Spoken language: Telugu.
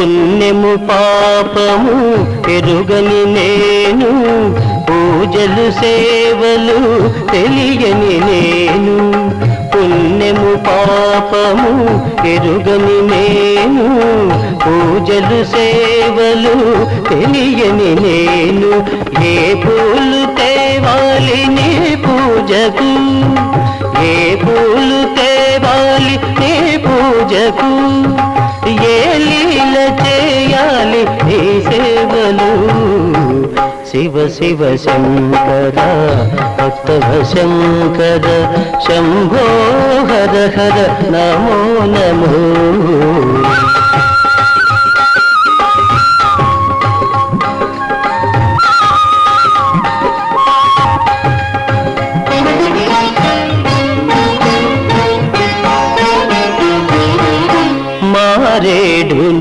పుణ్యము పాపము ఎరుగని నేను, పూజలు సేవలు తెలియని నేను. పుణ్యము పాపము ఎరుగని నేను, పూజలు సేవలు తెలియని నేను. ఏ పూలు తేవాలి నీ పూజకు, ఏ పూలు తేవాలి నీ పూజకు, ఏ లీల చేయాలి నీ సేవలు. శివ శివ శంకర భక్తవ శంకర, శంభో హర హర నమో నమో.